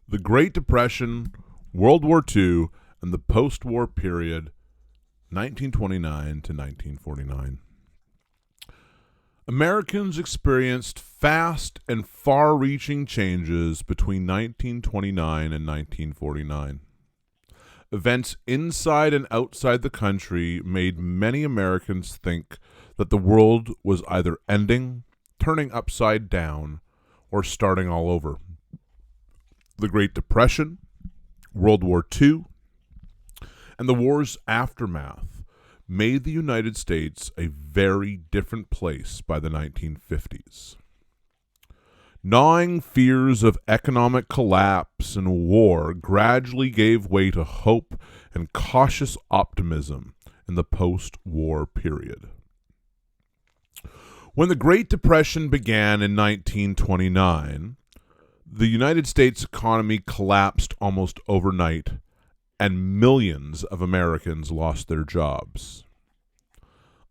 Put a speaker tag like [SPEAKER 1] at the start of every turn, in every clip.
[SPEAKER 1] The Great Depression, World War II, and the post-war period, 1929 to 1949. Americans experienced fast and far-reaching changes between 1929 and 1949. Events inside and outside the country made many Americans think that the world was either ending, turning upside down, or starting all over. The Great Depression, World War II, and the war's aftermath made the United States a very different place by the 1950s. Gnawing fears of economic collapse and war gradually gave way to hope and cautious optimism in the post-war period. When the Great Depression began in 1929, the United States economy collapsed almost overnight, and millions of Americans lost their jobs.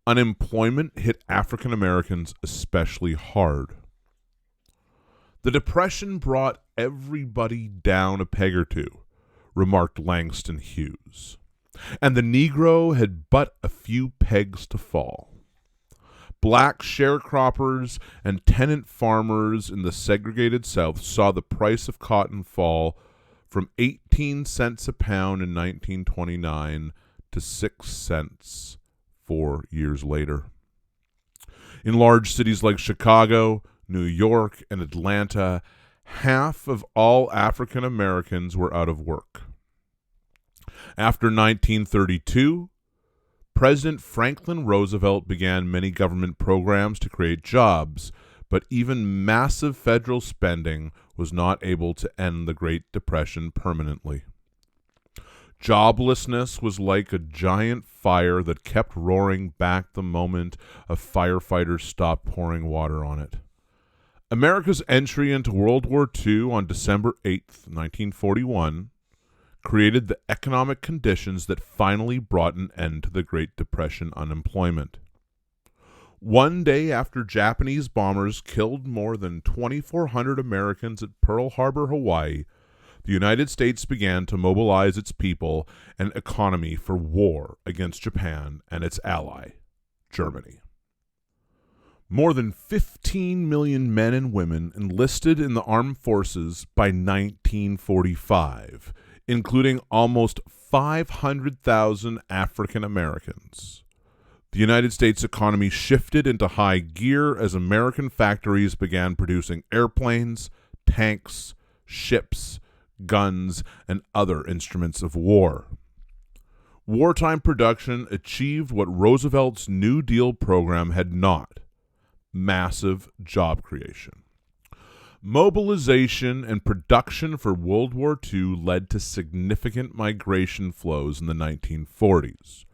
[SPEAKER 1] Unemployment hit African Americans especially hard. The Depression brought everybody down a peg or two, remarked Langston Hughes, and the Negro had but a few pegs to fall. Black sharecroppers and tenant farmers in the segregated South saw the price of cotton fall from 18 cents a pound in 1929 to 6 cents 4 years later. In large cities like Chicago, New York, and Atlanta, half of all African Americans were out of work. After 1932, President Franklin Roosevelt began many government programs to create jobs, but even massive federal spending was not able to end the Great Depression permanently. Joblessness was like a giant fire that kept roaring back the moment a firefighter stopped pouring water on it. America's entry into World War II on December 8, 1941, created the economic conditions that finally brought an end to the Great Depression unemployment. One day after Japanese bombers killed more than 2,400 Americans at Pearl Harbor, Hawaii, the United States began to mobilize its people and economy for war against Japan and its ally, Germany. More than 15 million men and women enlisted in the armed forces by 1945, including almost 500,000 African Americans. The United States economy shifted into high gear as American factories began producing airplanes, tanks, ships, guns, and other instruments of war. Wartime production achieved what Roosevelt's New Deal program had not: massive job creation. Mobilization and production for World War II led to significant migration flows in the 1940s,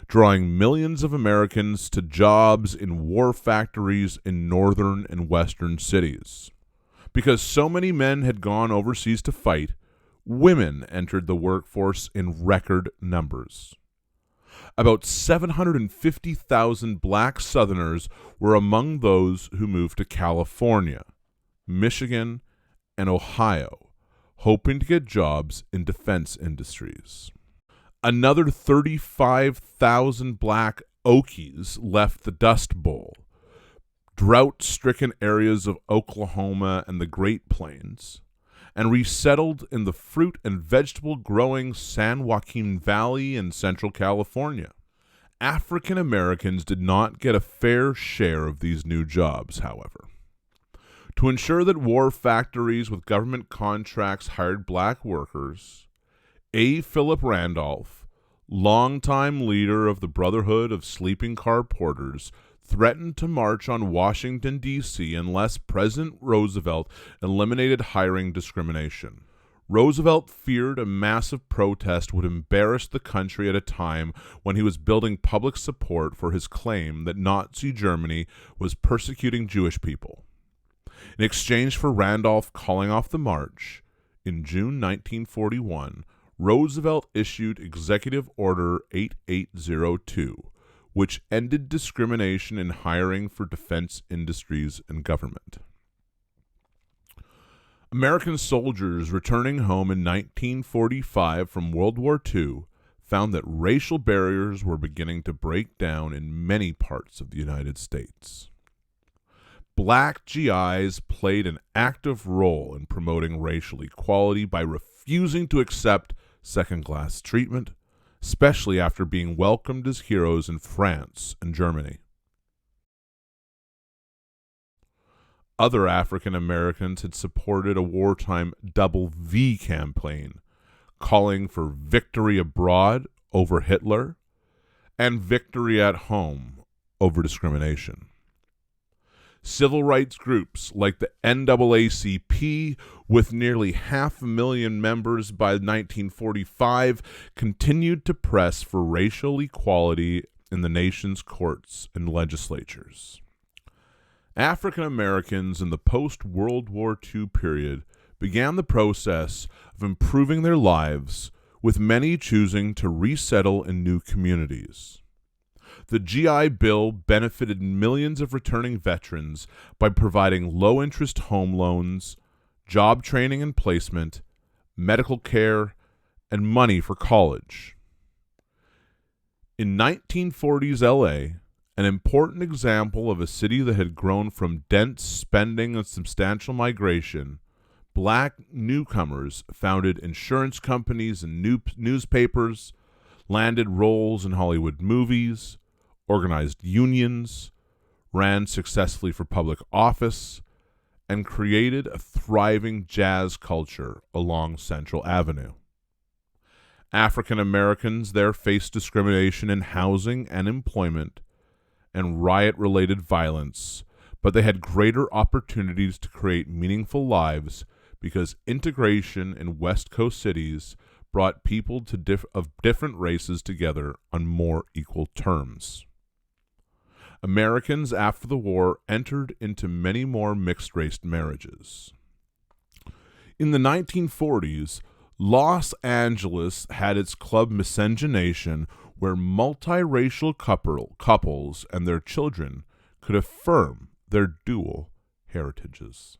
[SPEAKER 1] drawing millions of Americans to jobs in war factories in northern and western cities. Because so many men had gone overseas to fight, women entered the workforce in record numbers. About 750,000 black Southerners were among those who moved to California, Michigan, and Ohio, hoping to get jobs in defense industries. Another 35,000 black Okies left the Dust Bowl, drought-stricken areas of Oklahoma and the Great Plains, and resettled in the fruit and vegetable-growing San Joaquin Valley in Central California. African Americans did not get a fair share of these new jobs, however. To ensure that war factories with government contracts hired black workers, A. Philip Randolph, longtime leader of the Brotherhood of Sleeping Car Porters, threatened to march on Washington, D.C. unless President Roosevelt eliminated hiring discrimination. Roosevelt feared a massive protest would embarrass the country at a time when he was building public support for his claim that Nazi Germany was persecuting Jewish people. In exchange for Randolph calling off the march, in June 1941, Roosevelt issued Executive Order 8802, which ended discrimination in hiring for defense industries and government. American soldiers returning home in 1945 from World War II found that racial barriers were beginning to break down in many parts of the United States. Black GIs played an active role in promoting racial equality by refusing to accept second-class treatment, especially after being welcomed as heroes in France and Germany. Other African Americans had supported a wartime Double V campaign, calling for victory abroad over Hitler and victory at home over discrimination. Civil rights groups like the NAACP, with nearly 500,000 members by 1945, continued to press for racial equality in the nation's courts and legislatures. African Americans in the post-World War II period began the process of improving their lives, with many choosing to resettle in new communities. The GI Bill benefited millions of returning veterans by providing low-interest home loans, job training and placement, medical care, and money for college. In 1940s LA, an important example of a city that had grown from dense spending and substantial migration, black newcomers founded insurance companies and newspapers, landed roles in Hollywood movies, organized unions, ran successfully for public office, and created a thriving jazz culture along Central Avenue. African Americans there faced discrimination in housing and employment and riot-related violence, but they had greater opportunities to create meaningful lives because integration in West Coast cities brought people of different races together on more equal terms. Americans after the war entered into many more mixed-race marriages. In the 1940s, Los Angeles had its club Miscegenation, where multiracial couples and their children could affirm their dual heritages.